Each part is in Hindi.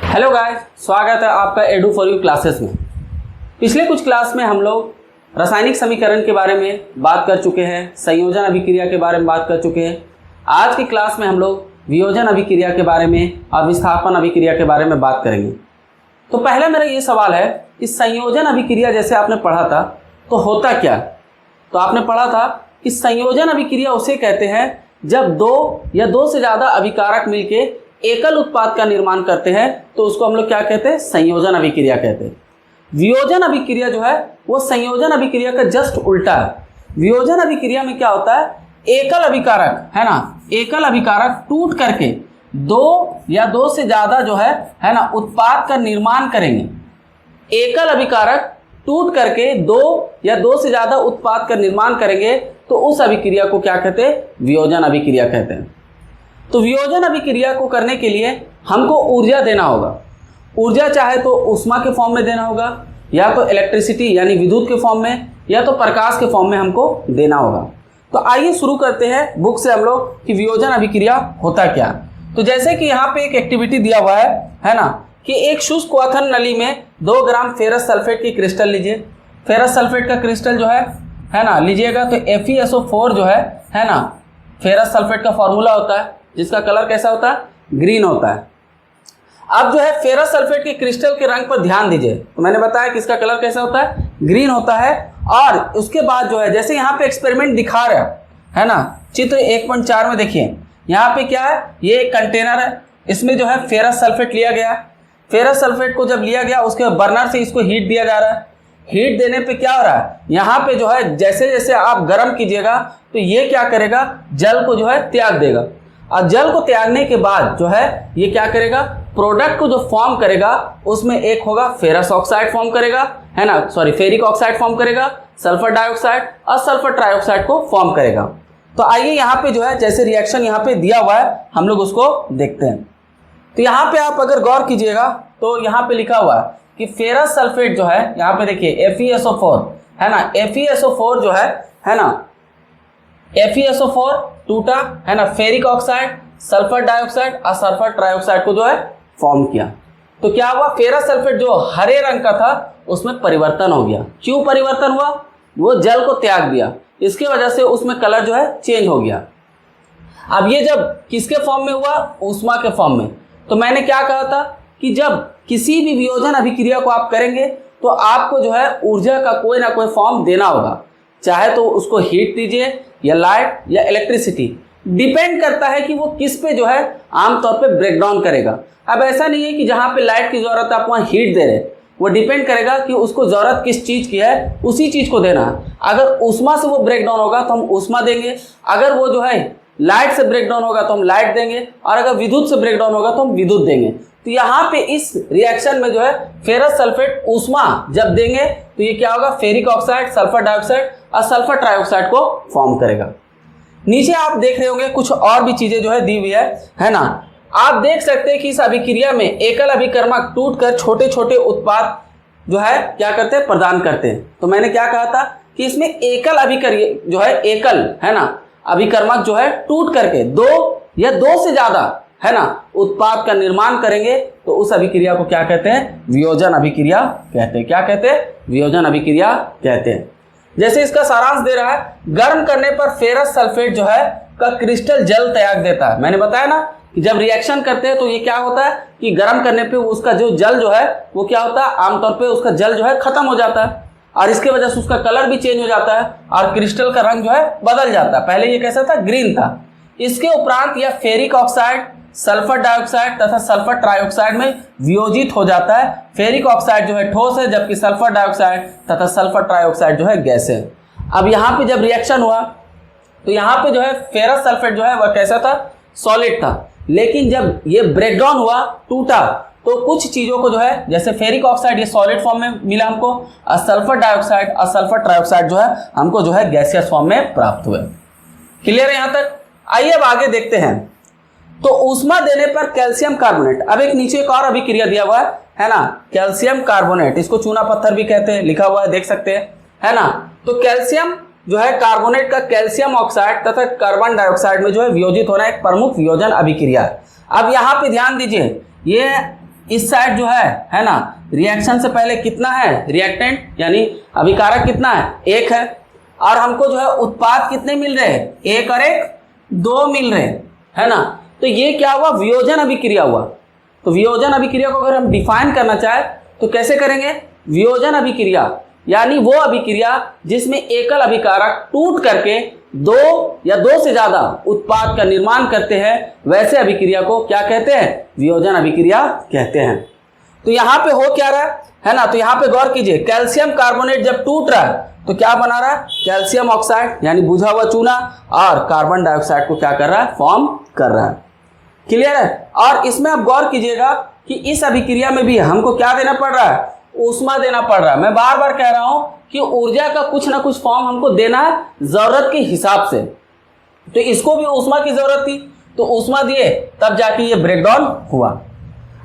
हेलो गाइस, स्वागत है आपका एडू फॉर यू क्लासेस में। पिछले कुछ क्लास में हम लोग रासायनिक समीकरण के बारे में बात कर चुके हैं, संयोजन अभिक्रिया के बारे में बात कर चुके हैं। आज की क्लास में हम लोग वियोजन अभिक्रिया के बारे में और विस्थापन अभिक्रिया के बारे में बात करेंगे। तो पहले मेरा ये सवाल है कि संयोजन अभिक्रिया जैसे आपने पढ़ा था तो होता क्या? तो आपने पढ़ा था कि संयोजन अभिक्रिया उसे कहते हैं जब दो या दो से ज़्यादा अभिकारक मिलके एकल उत्पाद का निर्माण करते हैं तो उसको हम लोग क्या कहते हैं? संयोजन अभिक्रिया कहते हैं। वियोजन अभिक्रिया जो है वो संयोजन अभिक्रिया का जस्ट उल्टा है। वियोजन अभिक्रिया में क्या होता है? एकल अभिकारक है ना, एकल अभिकारक टूट करके दो या दो से ज़्यादा जो है ना उत्पाद का निर्माण करेंगे। एकल अभिकारक टूट करके दो या दो से ज़्यादा उत्पाद का निर्माण करेंगे तो उस अभिक्रिया को क्या कहते हैं? वियोजन अभिक्रिया कहते हैं। तो वियोजन अभिक्रिया को करने के लिए हमको ऊर्जा देना होगा। ऊर्जा चाहे तो ऊष्मा के फॉर्म में देना होगा, या तो इलेक्ट्रिसिटी यानी विद्युत के फॉर्म में, या तो प्रकाश के फॉर्म में हमको देना होगा। तो आइए शुरू करते हैं बुक से हम लोग कि वियोजन अभिक्रिया होता क्या। तो जैसे कि यहाँ पे एक एक्टिविटी दिया हुआ है ना, कि एक शुष्क क्वाथन नली में 2 ग्राम फेरस सल्फेट की क्रिस्टल लीजिए। फेरस सल्फेट का क्रिस्टल जो है ना लीजिएगा तो FeSO4 जो है ना, फेरस सल्फेट का फॉर्मूला होता है जिसका कलर कैसा होता है? ग्रीन होता है। अब जो है फेरस सल्फेट के क्रिस्टल के रंग पर ध्यान दीजिए। तो मैंने बताया कि इसका कलर कैसा होता है? ग्रीन होता है। और उसके बाद जो है जैसे यहाँ पे एक्सपेरिमेंट दिखा रहा है ना, चित्र 1.4 में देखिए, यहाँ पे क्या है? ये एक कंटेनर है, इसमें जो है फेरस सल्फेट लिया गया है। फेरस सल्फेट को जब लिया गया उसके बर्नर से इसको हीट दिया जा रहा है। हीट देने पे क्या हो रहा है? यहाँ पे जो है जैसे जैसे आप गर्म कीजिएगा तो ये क्या करेगा? जल को जो है त्याग देगा। और जल को त्यागने के बाद जो है ये क्या करेगा? प्रोडक्ट को जो फॉर्म करेगा उसमें एक होगा फेरस ऑक्साइड फॉर्म करेगा, है ना, सॉरी फेरिक ऑक्साइड फॉर्म करेगा, सल्फर डाइऑक्साइड और सल्फर ट्राइऑक्साइड को फॉर्म करेगा। तो आइए यहाँ पे जो है जैसे रिएक्शन यहाँ पे दिया हुआ है हम लोग उसको देखते हैं। तो यहाँ पे आप अगर गौर कीजिएगा तो यहाँ पे लिखा हुआ है कि फेरस सल्फेट जो है, यहाँ पे देखिए FeSO4 है ना, FeSO4 जो है ना, FeSO4 टूटा है ना, फेरिक ऑक्साइड, सल्फर डाइऑक्साइड और सल्फर ट्राइऑक्साइड को जो है फॉर्म किया। तो क्या हुआ? फेरस सल्फेट जो हरे रंग का था उसमें परिवर्तन हो गया। क्यों परिवर्तन हुआ? वो जल को त्याग दिया, इसके वजह से उसमें कलर जो है चेंज हो गया। अब ये जब किसके फॉर्म में हुआ? ऊष्मा के फॉर्म में। तो मैंने क्या कहा था कि जब किसी भी वियोजन अभिक्रिया को आप करेंगे तो आपको जो है ऊर्जा का कोई ना कोई फॉर्म देना होगा, चाहे तो उसको हीट दीजिए या लाइट या इलेक्ट्रिसिटी, डिपेंड करता है कि वो किस पे जो है आमतौर पे ब्रेक डाउन करेगा। अब ऐसा नहीं है कि जहाँ पे लाइट की ज़रूरत है आप वहाँ हीट दे रहे हैं, वो डिपेंड करेगा कि उसको ज़रूरत किस चीज़ की है, उसी चीज़ को देना है। अगर ऊष्मा से वो ब्रेक डाउन होगा तो हम ऊष्मा देंगे, अगर वो जो है लाइट से ब्रेक डाउन होगा तो हम लाइट देंगे, और अगर विद्युत से ब्रेक डाउन होगा तो हम विद्युत देंगे। तो यहाँ पे इस रिएक्शन में जो है फेरस सल्फेट ऊष्मा जब देंगे तो ये क्या होगा? फेरिक ऑक्साइड, सल्फर डाइऑक्साइड और सल्फर ट्राइऑक्साइड को फॉर्म करेगा। नीचे आप देख रहे होंगे कुछ और भी चीजें जो है दी हुई है ना। आप देख सकते हैं कि इस अभिक्रिया में एकल अभिकर्मक टूटकर छोटे छोटे उत्पाद जो है क्या करते हैं? प्रदान करते हैं। तो मैंने क्या कहा था कि इसमें एकल अभिक्रिया जो है, एकल है ना अभिकर्मक जो है टूट करके दो या दो से ज्यादा है ना उत्पाद का निर्माण करेंगे तो उस अभिक्रिया को क्या कहते हैं? वियोजन अभिक्रिया कहते हैं। क्या कहते हैं? वियोजन अभिक्रिया कहते हैं। जैसे इसका सारांश दे रहा है, गर्म करने पर फेरस सल्फेट जो है का क्रिस्टल जल त्याग देता है। मैंने बताया ना कि जब रिएक्शन करते हैं तो ये क्या होता है कि गर्म करने पे उसका जो जल जो है वो क्या होता है? आमतौर पे उसका जल जो है खत्म हो जाता है, और इसके वजह से उसका कलर भी चेंज हो जाता है और क्रिस्टल का रंग जो है बदल जाता है। पहले ये कैसा था? ग्रीन था। इसके उपरांत यह फेरिक ऑक्साइड, सल्फर डाइऑक्साइड तथा सल्फर ट्राइऑक्साइड में वियोजित हो जाता है। फेरिक ऑक्साइड जो है ठोस है, जबकि सल्फर डाइऑक्साइड तथा सल्फर ट्राइऑक्साइड जो है गैस है। अब यहाँ पे जब रिएक्शन हुआ तो यहाँ पे जो है फेरस सल्फेट जो है वह कैसा था? सॉलिड था। लेकिन जब ये ब्रेकडाउन हुआ, टूटा, तो कुछ चीज़ों को जो है जैसे फेरिक ऑक्साइड ये सॉलिड फॉर्म में मिला हमको, और सल्फर डाइऑक्साइड और सल्फर ट्राइऑक्साइड जो है हमको जो है गैसियस फॉर्म में प्राप्त हुए। क्लियर है यहाँ तक? आइए अब आगे देखते हैं। तो ऊष्मा देने पर कैल्शियम कार्बोनेट, अब एक नीचे एक और अभिक्रिया दिया हुआ है ना, कैल्शियम कार्बोनेट, इसको चूना पत्थर भी कहते हैं, लिखा हुआ है देख सकते हैं है ना। तो कैल्शियम जो है कार्बोनेट का कैल्शियम ऑक्साइड तथा कार्बन डाइऑक्साइड में जो है वियोजित होना एक प्रमुख वियोजन अभिक्रिया है। अब यहाँ पे ध्यान दीजिए, ये इस साइड जो है ना, रिएक्शन से पहले कितना है रिएक्टेंट यानी अभिकारक कितना है, 1 है, और हमको जो है उत्पाद कितने मिल रहे हैं, 1 और 1 2 मिल रहे हैं, है ना। तो ये क्या हुआ, वियोजन अभिक्रिया हुआ। तो वियोजन अभिक्रिया को अगर हम डिफाइन करना चाहे तो कैसे करेंगे, वियोजन अभिक्रिया यानी वो अभिक्रिया जिसमें एकल अभिकारक टूट करके 2 या 2 से ज्यादा उत्पाद का निर्माण करते हैं, वैसे अभिक्रिया को क्या कहते हैं, वियोजन अभिक्रिया कहते हैं। तो यहाँ पे हो क्या रहा है ना, तो यहाँ पे गौर कीजिए, कैल्शियम कार्बोनेट जब टूट रहा है तो क्या बना रहा है, कैल्शियम ऑक्साइड यानी बुझा हुआ चूना, और कार्बन डाइऑक्साइड को क्या कर रहा है, फॉर्म कर रहा है। क्लियर है। और इसमें आप गौर कीजिएगा कि इस अभिक्रिया में भी हमको क्या देना पड़ रहा है, ऊष्मा देना पड़ रहा है। मैं बार बार कह रहा हूं कि ऊर्जा का कुछ ना कुछ फॉर्म हमको देना है जरूरत के हिसाब से। तो इसको भी ऊष्मा की जरूरत थी, तो ऊष्मा दिए तब जाके ये ब्रेकडाउन हुआ।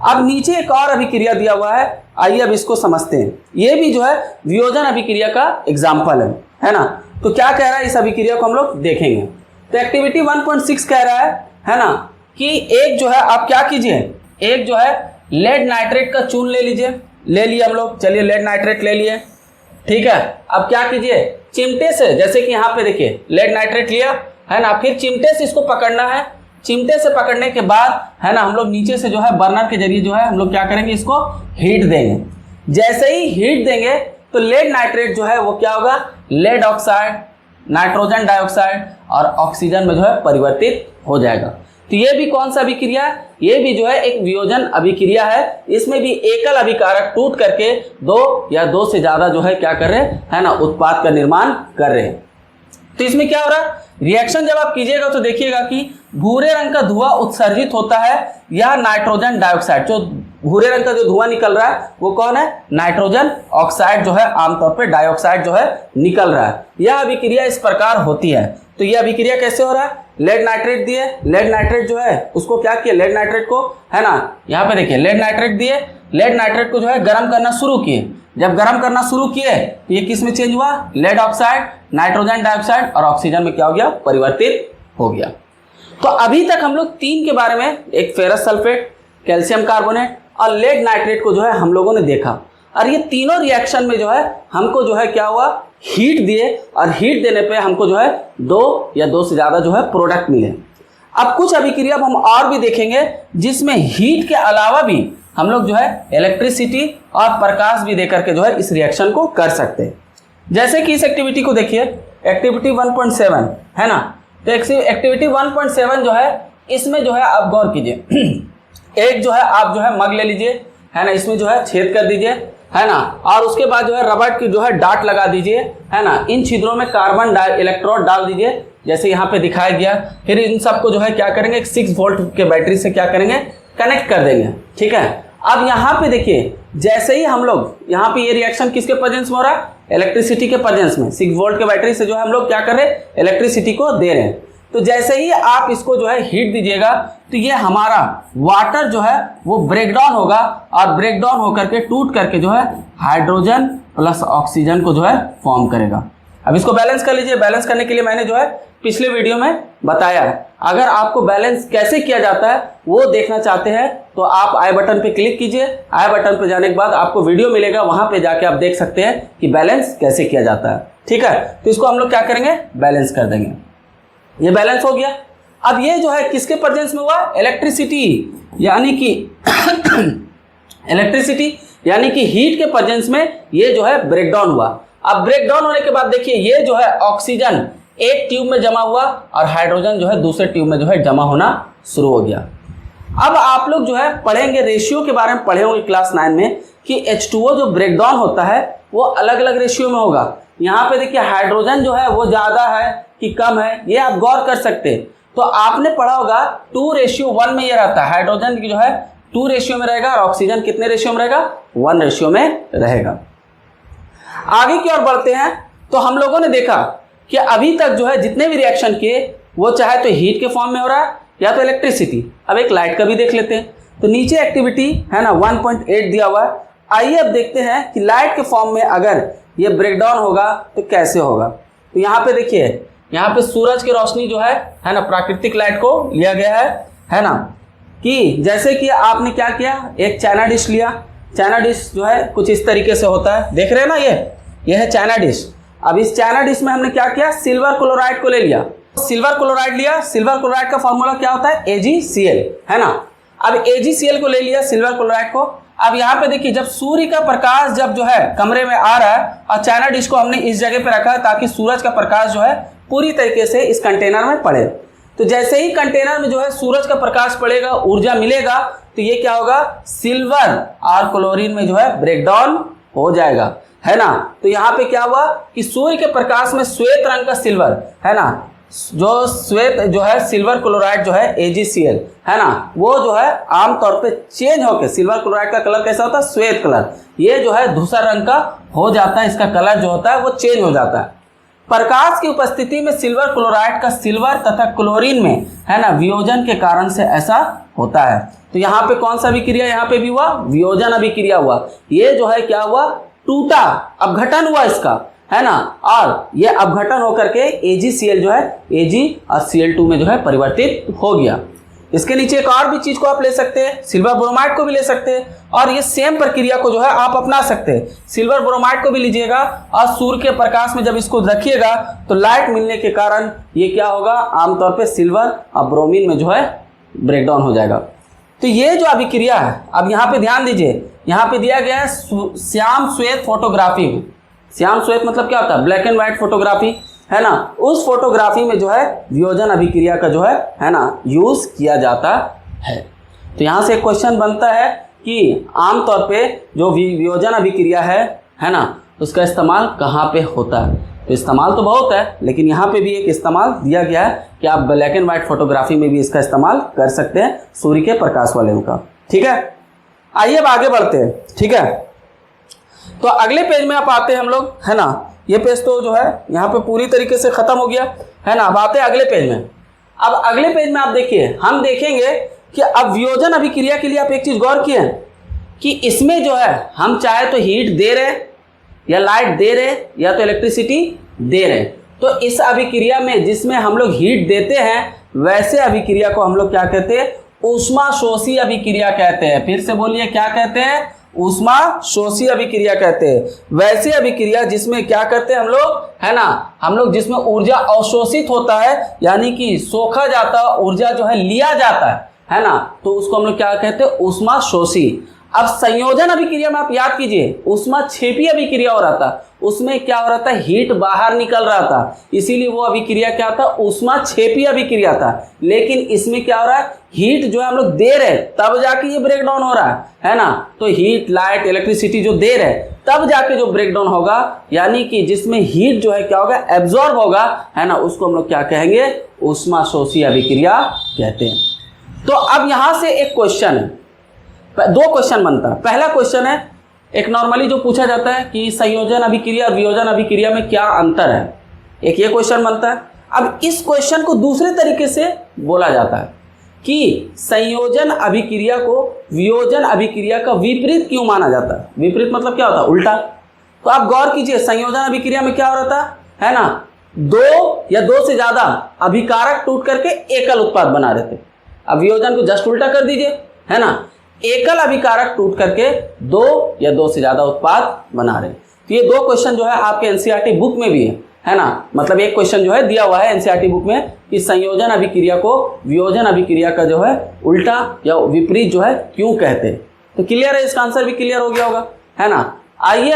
अब नीचे एक और अभिक्रिया दिया हुआ है, आइए अब इसको समझते हैं। ये भी जो है वियोजन अभिक्रिया का एग्जाम्पल है ना। तो क्या कह रहा है, इस अभिक्रिया को हम लोग देखेंगे। तो एक्टिविटी 1.6 कह रहा है ना, कि एक जो है आप क्या कीजिए, एक जो है लेड नाइट्रेट का चून ले लीजिए, ले लिए हम लोग, चलिए लेड नाइट्रेट ले लिए, ठीक है। अब क्या कीजिए, चिमटे से, जैसे कि यहाँ पे देखिए लेड नाइट्रेट लिया है ना, फिर चिमटे से इसको पकड़ना है। चिमटे से पकड़ने के बाद है ना, हम लोग नीचे से जो है बर्नर के जरिए जो है हम लोग क्या करेंगे, इसको हीट देंगे। जैसे ही हीट देंगे तो लेड नाइट्रेट जो है वो क्या होगा, लेड ऑक्साइड, नाइट्रोजन डाइऑक्साइड और ऑक्सीजन में जो है परिवर्तित हो जाएगा। तो ये भी कौन सा अभिक्रिया है, ये भी जो है एक वियोजन अभिक्रिया है। इसमें भी एकल अभिकारक टूट करके 2 या 2 से ज्यादा जो है क्या कर रहे हैं ना, उत्पाद का निर्माण कर रहे हैं। तो इसमें क्या हो रहा है, रिएक्शन जब आप कीजिएगा तो देखिएगा कि भूरे रंग का धुआं उत्सर्जित होता है, यह नाइट्रोजन डाइऑक्साइड, जो भूरे रंग का जो धुआं निकल रहा है वो कौन है, नाइट्रोजन ऑक्साइड जो है, आमतौर पे डाइऑक्साइड जो है निकल रहा है। यह अभिक्रिया इस प्रकार होती है। तो यह अभिक्रिया कैसे हो रहा है, लेड नाइट्रेट दिए, लेड नाइट्रेट जो है उसको क्या किया, लेड नाइट्रेट को है ना, यहाँ पे देखिए लेड नाइट्रेट दिए, लेड नाइट्रेट को जो है गर्म करना शुरू किए। जब गर्म करना शुरू किए तो ये किस में चेंज हुआ, लेड ऑक्साइड, नाइट्रोजन डाइऑक्साइड और ऑक्सीजन में क्या हो गया, परिवर्तित हो गया। तो अभी तक हम लोग 3 के बारे में, एक फेरस सल्फेट, कैल्शियम कार्बोनेट और लेड नाइट्रेट को जो है हम लोगों ने देखा। और ये तीनों रिएक्शन में जो है हमको जो है क्या हुआ, हीट दिए, और हीट देने पे हमको जो है 2 या 2 से ज़्यादा जो है प्रोडक्ट मिले। अब कुछ अभिक्रिया हम और भी देखेंगे जिसमें हीट के अलावा भी हम लोग जो है इलेक्ट्रिसिटी और प्रकाश भी देकर के जो है इस रिएक्शन को कर सकते हैं। जैसे कि इस एक्टिविटी को देखिए, एक्टिविटी 1.7 है ना। तो एक्टिविटी 1.7 जो है, इसमें जो है आप गौर कीजिए, एक जो है आप जो है मग ले लीजिए है ना, इसमें जो है छेद कर दीजिए है ना, और उसके बाद जो है रबड़ की जो है डाट लगा दीजिए है ना। इन छिद्रों में कार्बन इलेक्ट्रोड डाल दीजिए, जैसे यहाँ पे दिखाया गया। फिर इन सबको जो है क्या करेंगे, 6 वोल्ट के बैटरी से क्या करेंगे, कनेक्ट कर देंगे, ठीक है। अब यहाँ पे देखिए, जैसे ही हम लोग यहाँ पे ये रिएक्शन किसके प्रेजेंस में हो रहा है, इलेक्ट्रिसिटी के प्रेजेंस में, 6 वोल्ट के बैटरी से जो है हम लोग क्या कर रहे हैं, इलेक्ट्रिसिटी को दे रहे हैं। तो जैसे ही आप इसको जो है हीट दीजिएगा तो ये हमारा वाटर जो है वो ब्रेकडाउन होगा, और ब्रेकडाउन होकर के टूट करके जो है हाइड्रोजन प्लस ऑक्सीजन को जो है फॉर्म करेगा। अब इसको बैलेंस कर लीजिए। बैलेंस करने के लिए मैंने जो है पिछले वीडियो में बताया है। अगर आपको बैलेंस कैसे किया जाता है वो देखना चाहते हैं तो आप आई बटन पे क्लिक कीजिए। आई बटन पे जाने के बाद आपको वीडियो मिलेगा, वहां पे जाके आप देख सकते हैं कि बैलेंस कैसे किया जाता है, ठीक है। तो इसको हम लोग क्या करेंगे, बैलेंस कर देंगे। ये बैलेंस हो गया। अब ये जो है किसके प्रेजेंस में हुआ, इलेक्ट्रिसिटी यानी कि इलेक्ट्रिसिटी यानी कि हीट के प्रेजेंस में ये जो है ब्रेकडाउन हुआ। अब ब्रेकडाउन होने के बाद देखिए ये जो है ऑक्सीजन एक ट्यूब में जमा हुआ और हाइड्रोजन जो है दूसरे ट्यूब में जो है जमा होना शुरू हो गया। अब आप लोग जो है पढ़ेंगे, रेशियो के बारे में पढ़े होंगे क्लास 9 में कि H2O जो ब्रेकडाउन होता है वो अलग अलग रेशियो में होगा। यहाँ पे देखिए हाइड्रोजन जो है वो ज़्यादा है कि कम है, ये आप गौर कर सकते हैं। तो आपने पढ़ा होगा 2:1 में ये रहता है, हाइड्रोजन की जो है 2 रेशियो में रहेगा और ऑक्सीजन कितने रेशियो में रहेगा, 1 रेशियो में रहेगा। आगे की ओर बढ़ते हैं तो हम लोगों ने देखा कि अभी तक जो है जितने भी रिएक्शन किए वो चाहे तो हीट के फॉर्म में हो रहा है या तो इलेक्ट्रिसिटी। अब एक लाइट का भी देख लेते हैं। तो नीचे एक्टिविटी है ना 1.8 दिया हुआ है। आइए अब देखते हैं कि लाइट के फॉर्म में अगर ये ब्रेकडाउन होगा तो कैसे होगा। तो यहाँ पे देखिए, यहाँ पे सूरज की रोशनी जो है ना, प्राकृतिक लाइट को लिया गया है ना। कि जैसे कि आपने क्या किया, एक चाइना डिश लिया। चाइना डिश जो है कुछ इस तरीके से होता है, देख रहे हैं ना, ये है चाइना डिश। अब इस चाइना डिश में हमने क्या किया, सिल्वर क्लोराइड को ले लिया। सिल्वर क्लोराइड लिया, सिल्वर क्लोराइड का फॉर्मूला क्या होता है, AgCl, है ना। अब AgCl को ले लिया, सिल्वर क्लोराइड को। अब यहाँ पे देखिए, जब सूर्य का प्रकाश जब जो है कमरे में आ रहा है और चाइना डिश को हमने इस जगह पे रखा है ताकि सूरज का प्रकाश जो है पूरी तरीके से इस कंटेनर में पड़े। तो जैसे ही कंटेनर में जो है सूरज का प्रकाश पड़ेगा, ऊर्जा मिलेगा, तो ये क्या होगा, सिल्वर और क्लोरीन में जो है ब्रेकडाउन हो जाएगा, है ना। तो यहाँ पे क्या हुआ कि सूर्य के प्रकाश में श्वेत रंग का सिल्वर, है ना, जो श्वेत जो है सिल्वर क्लोराइड जो है AgCl, है ना, वो जो है आमतौर पे चेंज होकर, सिल्वर क्लोराइड का कलर कैसा होता है, श्वेत कलर, ये जो है धूसर रंग का हो जाता है, इसका कलर जो होता है वो चेंज हो जाता है। प्रकाश की उपस्थिति में सिल्वर क्लोराइड का सिल्वर तथा क्लोरीन में, है ना, वियोजन के कारण से ऐसा होता है। तो यहाँ पे कौन सा अभिक्रिया यहाँ पे भी हुआ, वियोजन अभिक्रिया हुआ। ये जो है क्या हुआ, टूटा, अपघटन हुआ इसका, है ना, और ये अपघटन होकर के AgCl जो है Ag और Cl2 में जो है परिवर्तित हो गया। इसके नीचे एक और भी चीज को आप ले सकते हैं, सिल्वर ब्रोमाइड को भी ले सकते हैं, और ये सेम प्रक्रिया को जो है आप अपना सकते हैं। सिल्वर ब्रोमाइड को भी लीजिएगा और सूर्य के प्रकाश में जब इसको रखिएगा तो लाइट मिलने के कारण ये क्या होगा, आमतौर पे सिल्वर और ब्रोमीन में जो है ब्रेकडाउन हो जाएगा। तो ये जो अभिक्रिया है, अब यहाँ पे ध्यान दीजिए, यहाँ पे दिया गया है श्याम श्वेत फोटोग्राफी में। श्याम श्वेत मतलब क्या होता है, ब्लैक एंड व्हाइट फोटोग्राफी, है ना। उस फोटोग्राफी में जो है वियोजन अभिक्रिया का जो है ना, यूज किया जाता है। तो यहाँ से एक क्वेश्चन बनता है कि आमतौर पे जो वियोजन अभिक्रिया है ना, उसका इस्तेमाल कहाँ पे होता है। तो इस्तेमाल तो बहुत है, लेकिन यहाँ पे भी एक इस्तेमाल दिया गया है कि आप ब्लैक एंड व्हाइट फोटोग्राफी में भी इसका इस्तेमाल कर सकते हैं, सूर्य के प्रकाश वाले का। ठीक है, आइए अब आगे बढ़ते हैं। ठीक है, तो अगले पेज में आप आते हैं हम लोग, है ना। ये पेज तो जो है यहाँ पे पूरी तरीके से खत्म हो गया, है ना। अब आते हैं अगले पेज में। अब अगले पेज में आप देखिए, हम देखेंगे कि अब वियोजन अभिक्रिया के लिए आप एक चीज गौर किए कि इसमें जो है हम चाहे तो हीट दे रहे या लाइट दे रहे या तो इलेक्ट्रिसिटी दे रहे। तो इस अभिक्रिया में जिसमें हम लोग हीट देते हैं, वैसे अभिक्रिया को हम लोग क्या कहते हैं, ऊष्माशोषी अभिक्रिया कहते हैं। फिर से बोलिए, क्या कहते हैं, ऊष्माशोषी अभिक्रिया कहते हैं। वैसे अभिक्रिया जिसमें क्या करते हैं हम लोग, है ना, हम लोग जिसमें ऊर्जा अवशोषित होता है, यानी कि सोखा जाता, ऊर्जा जो है लिया जाता है ना, तो उसको हम लोग क्या कहते हैं, ऊष्माशोषी। अब संयोजन अभिक्रिया में आप याद कीजिए, ऊष्माक्षेपी अभिक्रिया हो रहा था, उसमें क्या हो रहा था, हीट बाहर निकल रहा था, इसीलिए वो अभिक्रिया क्या था, ऊष्माक्षेपी अभिक्रिया था। लेकिन इसमें क्या हो रहा है, हीट जो है हम लोग दे रहे तब जाके ये ब्रेक डाउन हो रहा है ना। तो हीट, लाइट, इलेक्ट्रिसिटी जो दे रहे तब जाके जो ब्रेक डाउन होगा, यानी कि जिसमें हीट जो है क्या होगा, एब्जॉर्ब होगा, है ना, उसको हम लोग क्या कहेंगे, ऊष्माशोषी अभिक्रिया कहते हैं। तो अब यहां से एक क्वेश्चन है, दो क्वेश्चन बनता है। पहला क्वेश्चन है, एक नॉर्मली जो पूछा जाता है कि संयोजन अभिक्रिया और वियोजन अभिक्रिया में क्या अंतर है, एक ये क्वेश्चन बनता है। अब इस क्वेश्चन को दूसरे तरीके से बोला जाता है कि संयोजन अभिक्रिया को वियोजन अभिक्रिया का विपरीत क्यों माना जाता है। विपरीत मतलब क्या होता है, उल्टा। तो आप गौर कीजिए, संयोजन अभिक्रिया में क्या हो रहा था, है ना, दो या दो से ज्यादा अभिकारक टूट करके एकल उत्पाद बना रहे थे। अब वियोजन को जस्ट उल्टा कर दीजिए, है ना, एकल अभिकारक टूट करके दो या दो से ज्यादा उत्पाद बना रहे। तो ये दो क्वेश्चन जो है आपके एनसीईआरटी बुक में भी है ना, मतलब एक क्वेश्चन जो है दिया हुआ है एनसीईआरटी बुक में कि संयोजन अभिक्रिया को वियोजन अभिक्रिया का जो है उल्टा या विपरीत जो है क्यों कहते हैं। तो क्लियर है, इसका आंसर भी क्लियर हो गया होगा, है ना। आइए